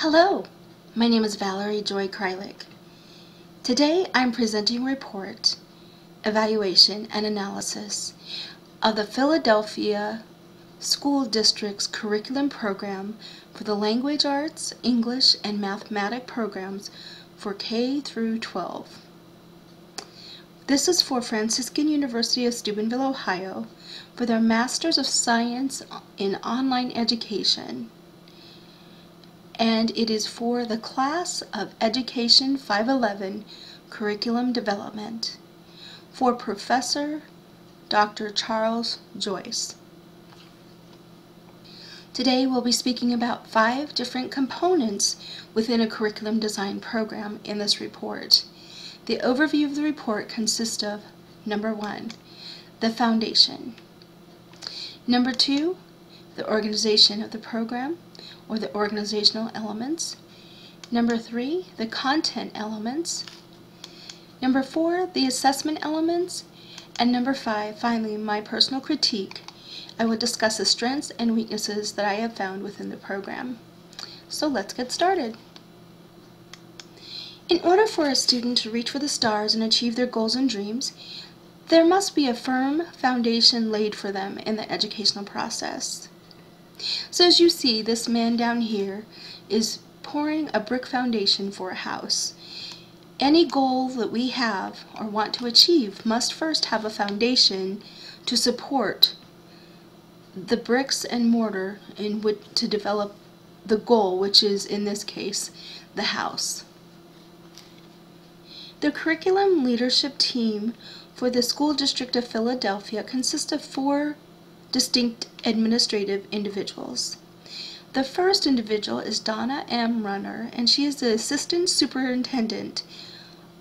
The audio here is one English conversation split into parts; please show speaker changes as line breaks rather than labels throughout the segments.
Hello, my name is Valerie Joy Krylik. Today I'm presenting a report, evaluation, and analysis of the Philadelphia School District's curriculum program for the language arts, English, and mathematics programs for K through 12. This is for Franciscan University of Steubenville, Ohio, for their Masters of Science in Online Education. And it is for the class of Education 511 Curriculum Development for Professor Dr. Charles Joyce. Today we'll be speaking about 5 different components within a curriculum design program in this report. The overview of the report consists of number 1, the foundation. Number 2, the organization of the program, or the organizational elements. Number 3, the content elements. Number 4, the assessment elements. And number 5, finally, my personal critique. I will discuss the strengths and weaknesses that I have found within the program. So let's get started. In order for a student to reach for the stars and achieve their goals and dreams, there must be a firm foundation laid for them in the educational process. So as you see, this man down here is pouring a brick foundation for a house. Any goal that we have or want to achieve must first have a foundation to support the bricks and mortar in which to develop the goal, which is, in this case, the house. The curriculum leadership team for the School District of Philadelphia consists of 4 distinct administrative individuals. The first individual is Donna M. Runner, and she is the Assistant Superintendent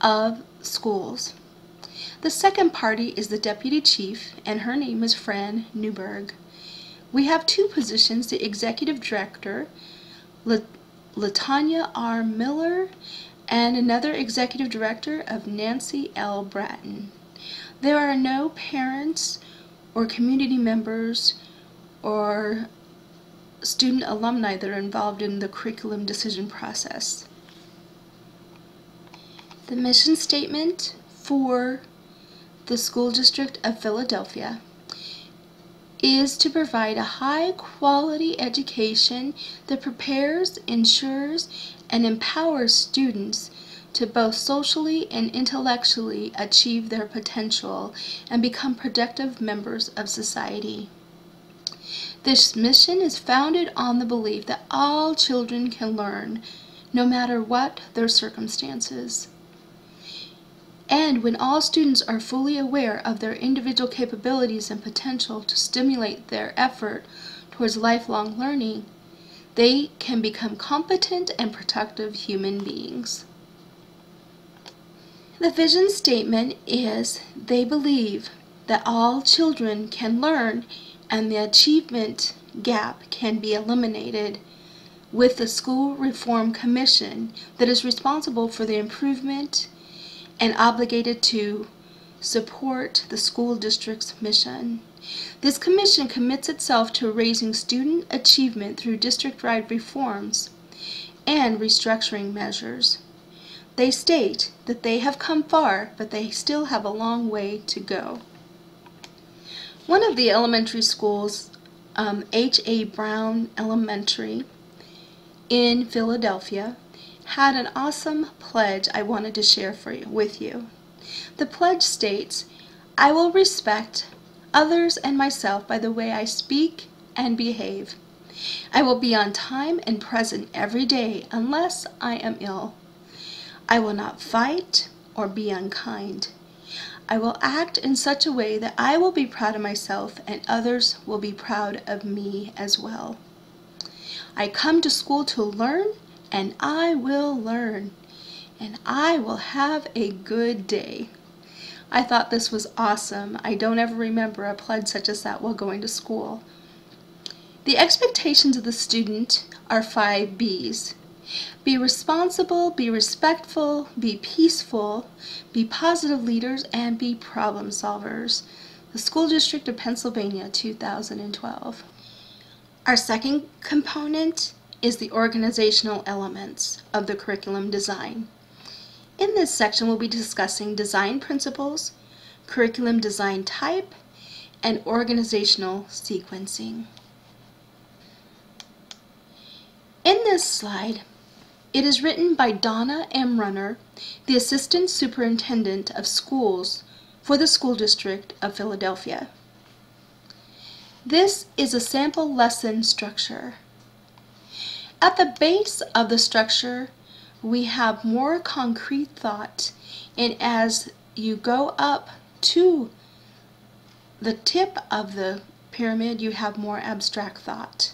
of Schools. The second party is the Deputy Chief, and her name is Fran Newberg. We have 2 positions, the Executive Director, Latanya R. Miller, and another Executive Director of Nancy L. Bratton. There are no parents or community members or student alumni that are involved in the curriculum decision process. The mission statement for the School District of Philadelphia is to provide a high-quality education that prepares, ensures, and empowers students to both socially and intellectually achieve their potential and become productive members of society. This mission is founded on the belief that all children can learn, no matter what their circumstances. And when all students are fully aware of their individual capabilities and potential to stimulate their effort towards lifelong learning, they can become competent and productive human beings. The vision statement is they believe that all children can learn and the achievement gap can be eliminated with the School Reform Commission that is responsible for the improvement and obligated to support the school district's mission. This commission commits itself to raising student achievement through district-wide reforms and restructuring measures. They state that they have come far, but they still have a long way to go. One of the elementary schools, H.A. Brown Elementary in Philadelphia, had an awesome pledge I wanted to share with you. The pledge states, "I will respect others and myself by the way I speak and behave. I will be on time and present every day unless I am ill. I will not fight or be unkind. I will act in such a way that I will be proud of myself and others will be proud of me as well. I come to school to learn and I will learn, and I will have a good day." I thought this was awesome. I don't ever remember a pledge such as that while going to school. The expectations of the student are 5 B's. Be responsible, be respectful, be peaceful, be positive leaders, and be problem solvers. The School District of Pennsylvania, 2012. Our second component is the organizational elements of the curriculum design. In this section, we'll be discussing design principles, curriculum design type, and organizational sequencing. In this slide, it is written by Donna M. Runner, the Assistant Superintendent of Schools for the School District of Philadelphia. This is a sample lesson structure. At the base of the structure, we have more concrete thought, and as you go up to the tip of the pyramid, you have more abstract thought.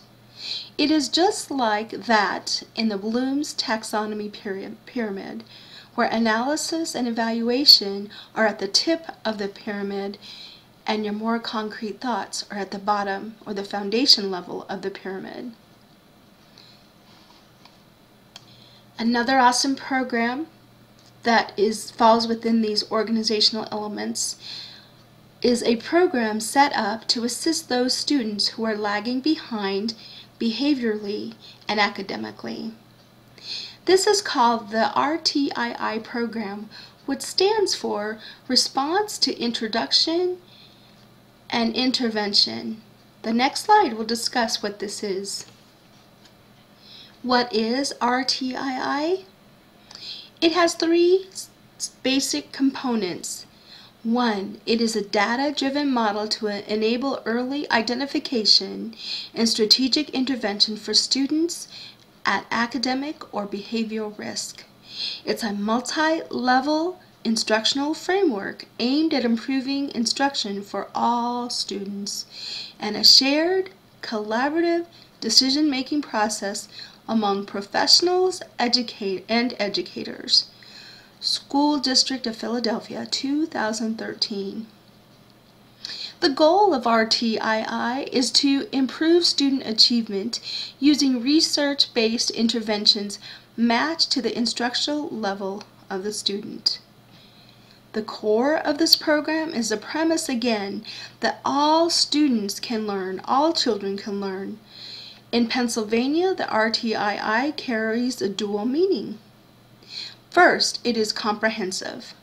It is just like that in the Bloom's taxonomy pyramid, where analysis and evaluation are at the tip of the pyramid and your more concrete thoughts are at the bottom or the foundation level of the pyramid. Another awesome program that falls within these organizational elements is a program set up to assist those students who are lagging behind behaviorally and academically. This is called the RTII program, which stands for Response to Introduction and Intervention. The next slide will discuss what this is. What is RTII? It has three basic components. One, it is a data-driven model to enable early identification and strategic intervention for students at academic or behavioral risk. It's a multi-level instructional framework aimed at improving instruction for all students and a shared, collaborative decision-making process among professionals and educators. School District of Philadelphia, 2013. The goal of RTII is to improve student achievement using research-based interventions matched to the instructional level of the student. The core of this program is the premise again that all students can learn, all children can learn. In Pennsylvania, the RTII carries a dual meaning. First, it is comprehensive,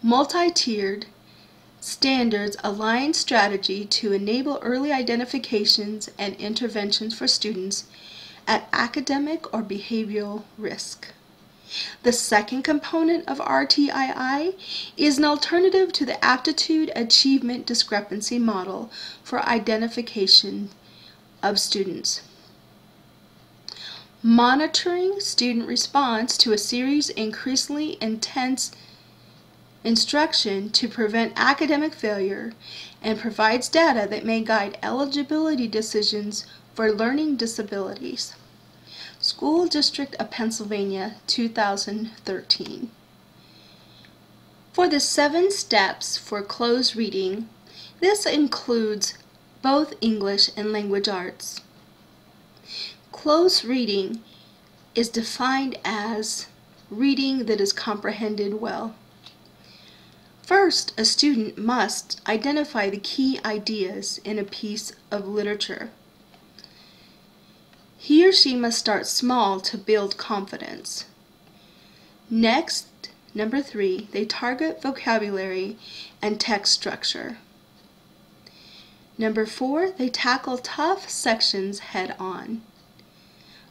multi-tiered, standards-aligned strategy to enable early identifications and interventions for students at academic or behavioral risk. The second component of RTII is an alternative to the aptitude achievement discrepancy model for identification of students. Monitoring student response to a series of increasingly intense instruction to prevent academic failure and provides data that may guide eligibility decisions for learning disabilities. School District of Pennsylvania, 2013. For the 7 steps for closed reading, this includes both English and language arts. Close reading is defined as reading that is comprehended well. First, a student must identify the key ideas in a piece of literature. He or she must start small to build confidence. Next, number 3, they target vocabulary and text structure. Number 4, they tackle tough sections head on.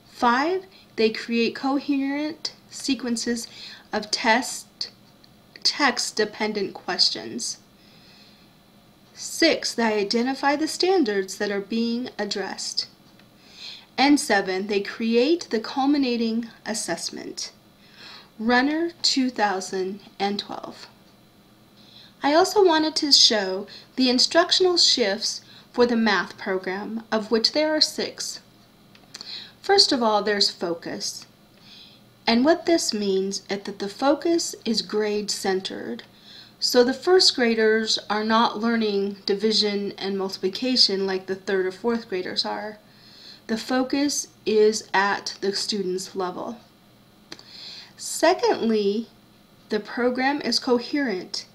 5, they create coherent sequences of text-dependent questions. 6, they identify the standards that are being addressed. And 7, they create the culminating assessment. Runner, 2012. I also wanted to show the instructional shifts for the math program, of which there are 6. First of all, there's focus. And what this means is that the focus is grade-centered. So the first graders are not learning division and multiplication like the 3rd or 4th graders are. The focus is at the student's level. Secondly, the program is coherent,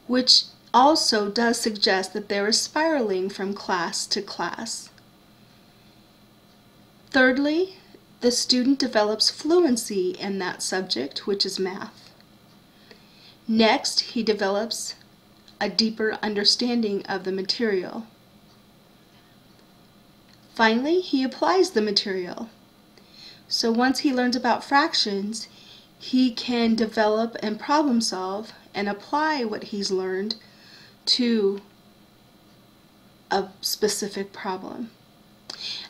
which also does suggest that there is spiraling from class to class. Thirdly, the student develops fluency in that subject, which is math. Next, he develops a deeper understanding of the material. Finally, he applies the material. So once he learns about fractions, he can develop and problem solve and apply what he's learned to a specific problem.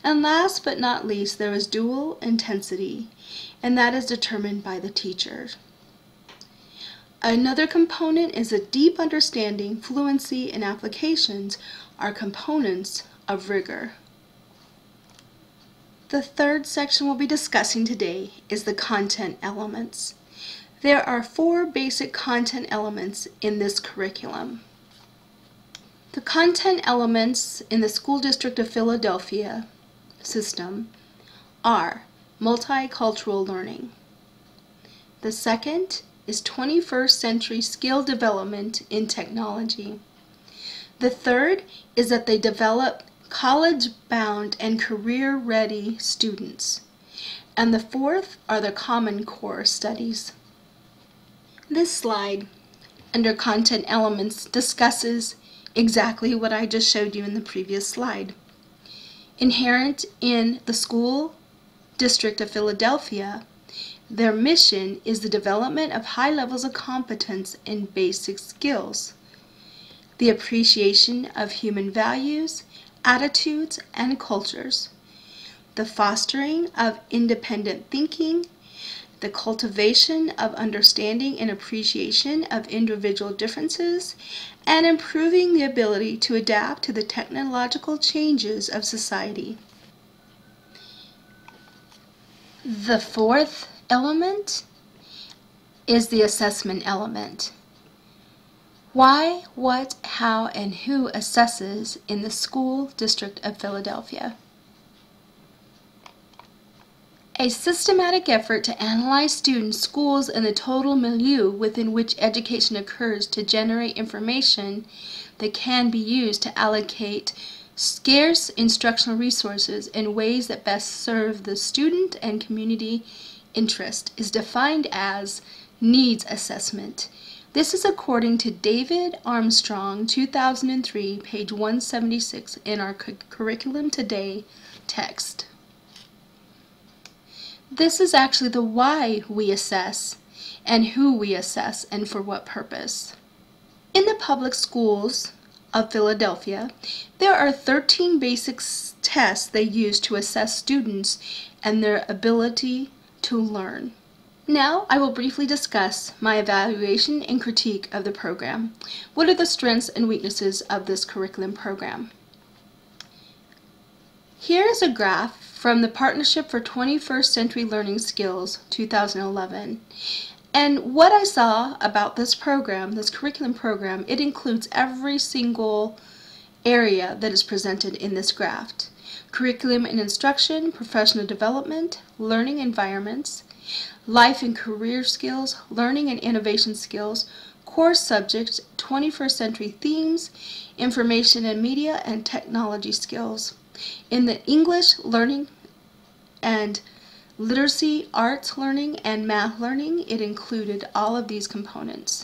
And last but not least, there is dual intensity, and that is determined by the teacher. Another component is a deep understanding, fluency, and applications are components of rigor. The third section we'll be discussing today is the content elements. There are 4 basic content elements in this curriculum. The content elements in the School District of Philadelphia system are multicultural learning. The second is 21st century skill development in technology. The third is that they develop college-bound and career-ready students. And the fourth are the Common Core studies. This slide, under content elements, discusses exactly what I just showed you in the previous slide. Inherent in the School District of Philadelphia, their mission is the development of high levels of competence in basic skills, the appreciation of human values, attitudes, and cultures, the fostering of independent thinking, the cultivation of understanding and appreciation of individual differences, and improving the ability to adapt to the technological changes of society. The fourth element is the assessment element. Why, what, how, and who assesses in the School District of Philadelphia? A systematic effort to analyze students, schools, and the total milieu within which education occurs to generate information that can be used to allocate scarce instructional resources in ways that best serve the student and community interest is defined as needs assessment. This is according to David Armstrong, 2003, page 176 in our Curriculum Today text. This is actually the why we assess and who we assess and for what purpose. In the public schools of Philadelphia, there are 13 basic tests they use to assess students and their ability to learn. Now I will briefly discuss my evaluation and critique of the program. What are the strengths and weaknesses of this curriculum program? Here is a graph from the Partnership for 21st Century Learning Skills 2011. And what I saw about this program, this curriculum program, it includes every single area that is presented in this graph. Curriculum and instruction, professional development, learning environments, life and career skills, learning and innovation skills, core subjects, 21st century themes, information and media, and technology skills. In the English learning and literacy, arts learning, and math learning, it included all of these components.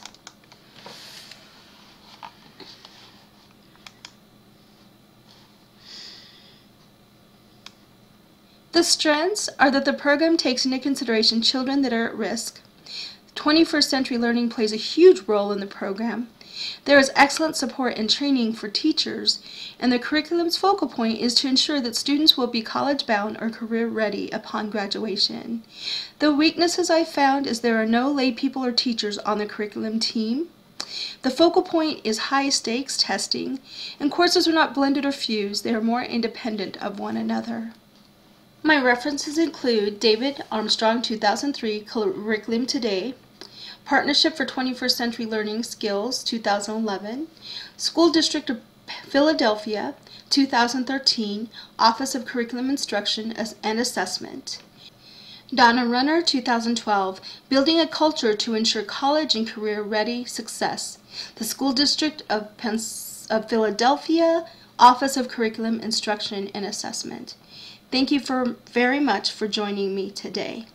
The strengths are that the program takes into consideration children that are at risk. 21st century learning plays a huge role in the program. There is excellent support and training for teachers, and the curriculum's focal point is to ensure that students will be college-bound or career-ready upon graduation. The weaknesses I found is there are no lay people or teachers on the curriculum team. The focal point is high-stakes testing, and courses are not blended or fused. They are more independent of one another. My references include David Armstrong, 2003, Curriculum Today, Partnership for 21st Century Learning Skills, 2011, School District of Philadelphia, 2013, Office of Curriculum Instruction and Assessment. Donna Runner, 2012, Building a Culture to Ensure College and Career-Ready Success, the School District of Philadelphia, Office of Curriculum Instruction and Assessment. Thank you very much for joining me today.